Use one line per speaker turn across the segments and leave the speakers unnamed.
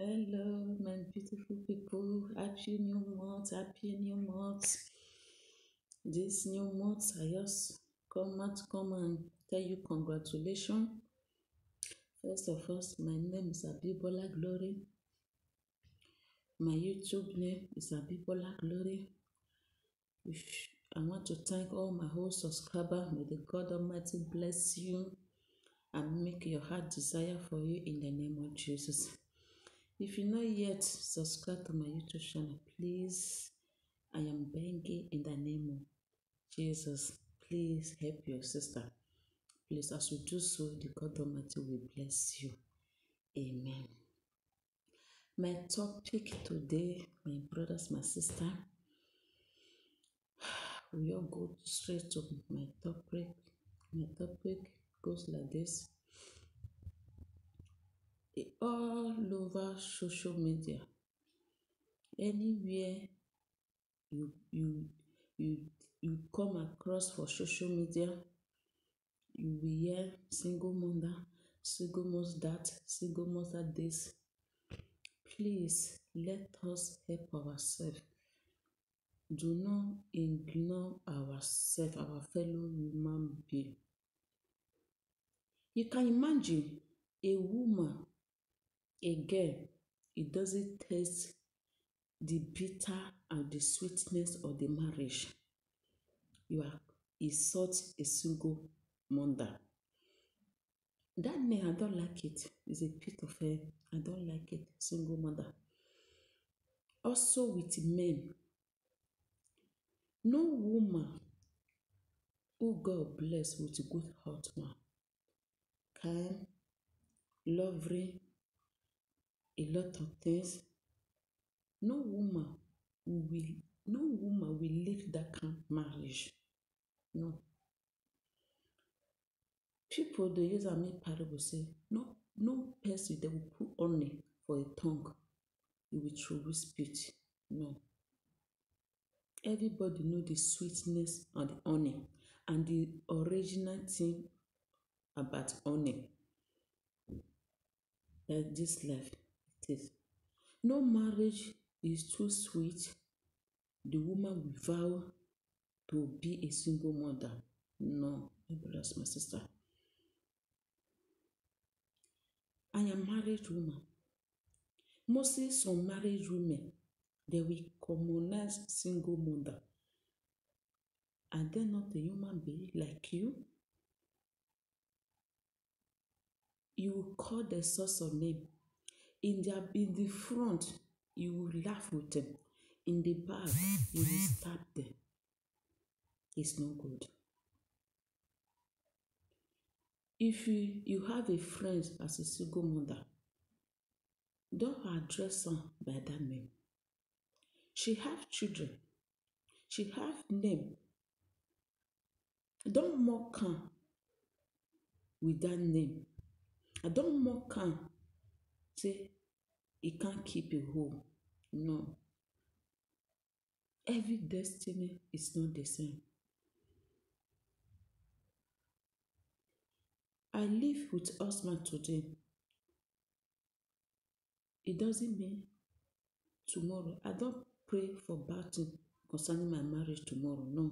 Hello, my beautiful people. Happy new month. Happy new month. This new month, I just come and tell you congratulations. First of all, my name is Abibola Glory. My YouTube name is Abibola Glory. I want to thank all my whole subscribers. May the God Almighty bless you and make your heart desire for you in the name of Jesus. If you not yet subscribe to my YouTube channel, please, I am begging in the name of Jesus. Please help your sister. Please, as you do so, the God Almighty will bless you. Amen. My topic today, my brothers, my sister, we all go straight to my topic. My topic goes like this. All over social media, anywhere you you you you come across for social media, you will hear single mother, single mother that, single mother this. Please let us help ourselves. Do not ignore ourselves, our fellow human being. You can imagine a woman, a girl, it doesn't taste the bitter and the sweetness of the marriage. You are insult a single mother. That name, I don't like it. It's a pit of hell. I don't like it. Single mother. Also with men, no woman who God bless with a good husband, kind, lovely, a lot of things. No woman will leave that kind of marriage. No. People they use a make parable say, no person they will put honey for a tongue, you will truly spit. No. Everybody know the sweetness and the honey and the original thing about honey. That this life it is. No marriage is too sweet. The woman will vow to be a single mother. No, my brothers, my sister. I am married woman. Mostly some married women, they will commonize single mother. Are they not a human being like you? You will call the source of name. In the front, you will laugh with them. In the back, you will stab them. It's no good. If you have a friend as a single mother, don't address her by that name. She have children. She have name. Don't mock her with that name. I don't mock her. Say, he can't keep a home. No. Every destiny is not the same. I live with husband today. It doesn't mean tomorrow. I don't pray for bad thing concerning my marriage tomorrow. No.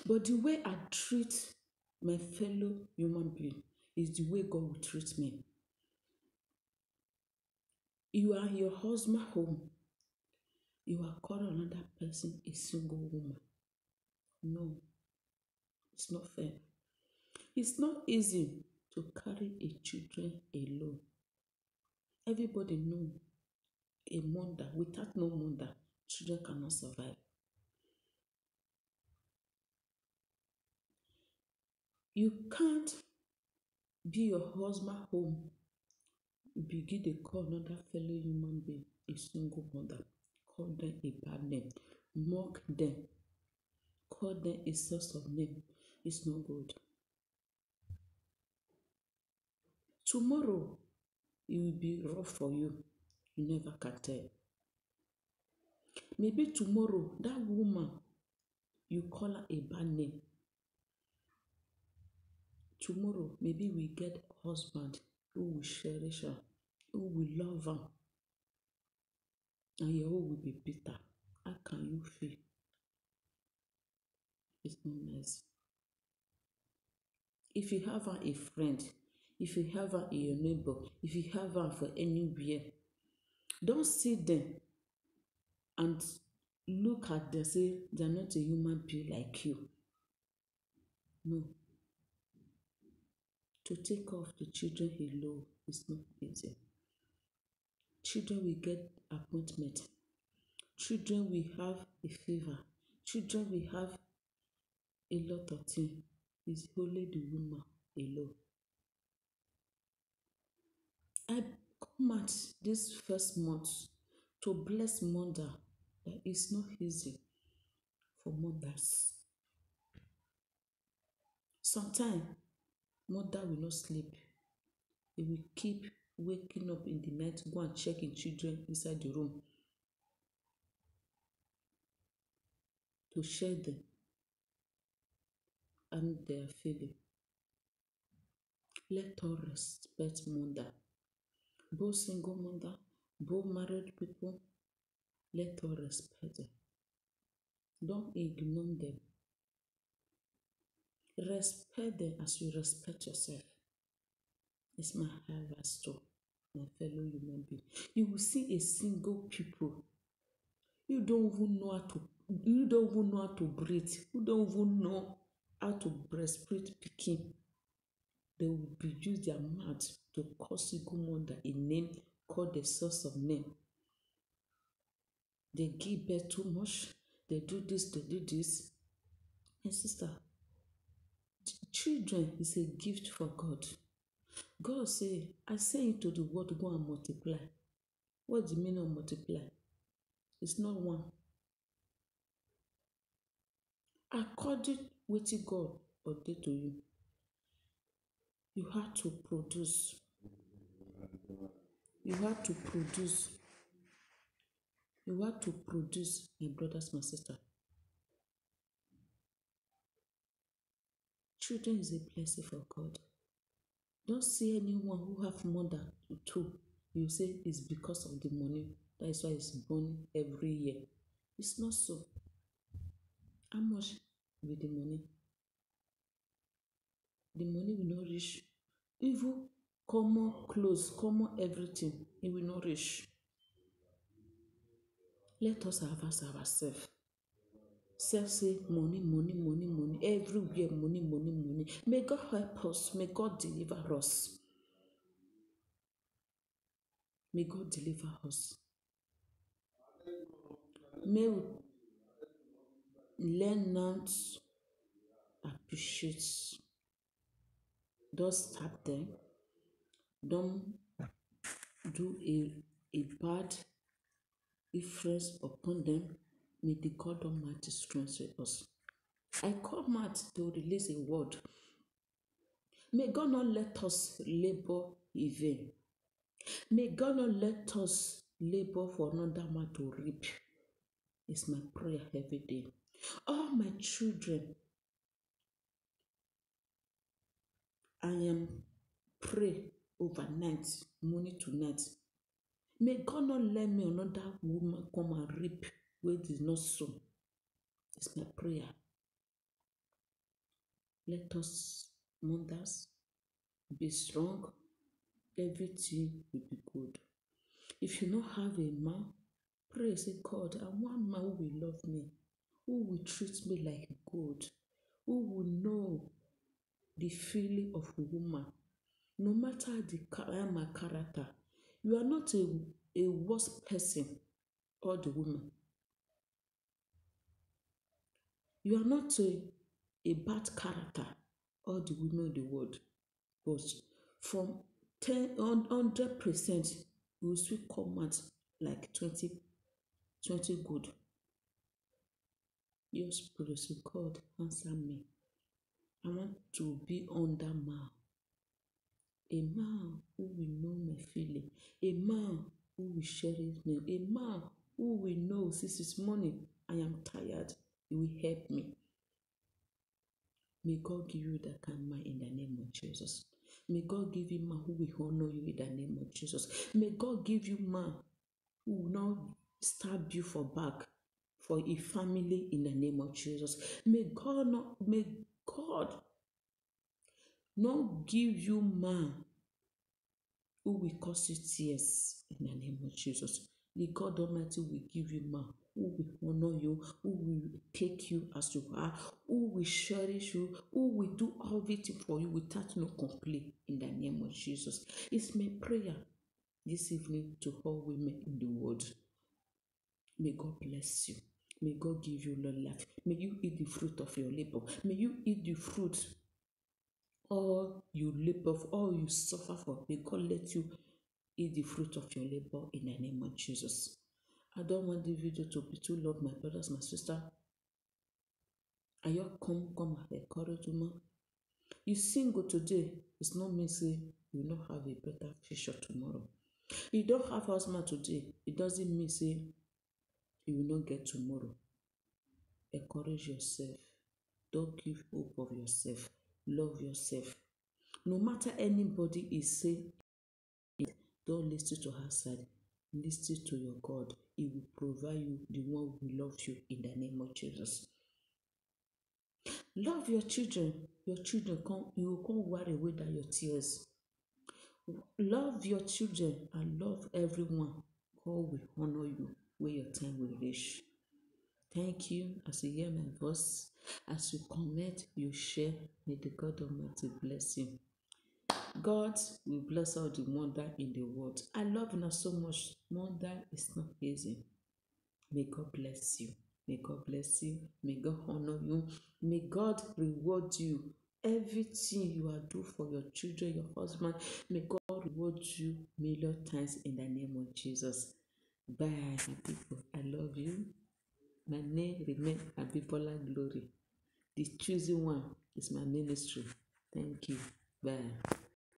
But the way I treat my fellow human being is the way God will treat me. You are your husband home. You are calling another person a single woman. No, it's not fair. It's not easy to carry a children alone. Everybody know a mother, without no mother, children cannot survive. You can't be your husband home, begin to call another fellow human being a single mother, call them a bad name, mock them, call them a source of name. It's no good. Tomorrow, it will be rough for you. You never can tell. Maybe tomorrow, that woman, you call her a bad name. Tomorrow, maybe we get a husband who will cherish her, who will love her. and your own will be bitter. How can you feel? It's not nice. If you have a friend, if you have a neighbor, if you have her for anywhere, don't sit them and look at them say they are not a human being like you. No. To take off the children alone is not easy. Children will get appointment. Children will have a fever. Children will have a lot of things. It's only the woman alone. I come at this first month to bless mother that it's not easy for mothers. Sometimes mother will not sleep. They will keep waking up in the night to go and check in children inside the room to share them and their feeling. Let us respect mother. Both single mother, both married people, let us respect them. Don't ignore them. Respect them as you respect yourself. It's my advice to my fellow human being. You will see a single people. You don't even know how to breathe. You don't even know how to breastfeed pikin. They will be use their mouth to call single mother a name, call the source of name. They give birth too much. They do this, they do this. My sister, children is a gift for God. God say, I say into the world, go and multiply. What's the meaning of multiply? It's not one. According wetin God ordain to you, you have to produce. You have to produce. You have to produce, my brothers, my sister. Children is a blessing for God. Don't see anyone who have more than two. You say it's because of the money. That is why it's born every year. It's not so. How much will the money? The money will not reach. Even common clothes, common everything, it will not reach. Let us advance ourselves. Self say money, money, money, money. Everywhere money, money, money. May God help us. May God deliver us. May God deliver us. May we learn not appreciate. Don't stop them. Don't do a bad influence upon them. May the God Almighty strengthen us. I come out to release a word. May God not let us labor in vain. May God not let us labor for another man to reap. It's my prayer every day. All my children, I am pray overnight, morning to night. May God not let me another woman come and reap where it is not so. It's my prayer. Let us, mothers, be strong. Everything will be good. If you don't have a man, pray, say, God, I want a man who will love me, who will treat me like God, who will know the feeling of a woman. No matter my character, you are not a worse person or the woman. You are not a bad character or the women of the world. But from 100%, you will still come out like 20 good. Your spirit, so God, answer me. I want to be under man. A man who will know my feeling. A man who will cherish me. A man who will know since this morning I am tired. He will help me. May God give you that kind of man in the name of Jesus. May God give you man who will honor you in the name of Jesus. May God give you man who will not stab you for back for a family in the name of Jesus. May God not give you man who will cause you tears in the name of Jesus. The God Almighty will give you man who will honor you, who will take you as you are, who will cherish you, who will do everything for you without no complaint in the name of Jesus. It's my prayer this evening to all women in the world. May God bless you. May God give you long life. May you eat the fruit of your labor. May you eat the fruit all you labor, all you suffer for. May God let you eat the fruit of your labor in the name of Jesus. I don't want the video to be too long, my brothers, my sister. And you come and encourage you. You single today, it's not mean say you will not have a better future tomorrow. You don't have husband today, it doesn't mean say you will not get tomorrow. Encourage yourself. Don't give hope of yourself. Love yourself. No matter anybody is saying it, don't listen to her side. Listen to your God. He will provide you the one who loves you in the name of Jesus. Love your children. Your children you will come wear away that your tears. Love your children and love everyone. God will honor you when your time will reach. Thank you as you hear my voice. As you comment, you share. May the God Almighty bless you. God will bless all the wonder in the world. I love you so much. Wonder is not easy. May God bless you. May God bless you. May God honor you. May God reward you. Everything you are doing for your children, your husband, may God reward you million times in the name of Jesus. Bye, people. I love you. My name remains Abibola Glory. The chosen one is my ministry. Thank you. Bye.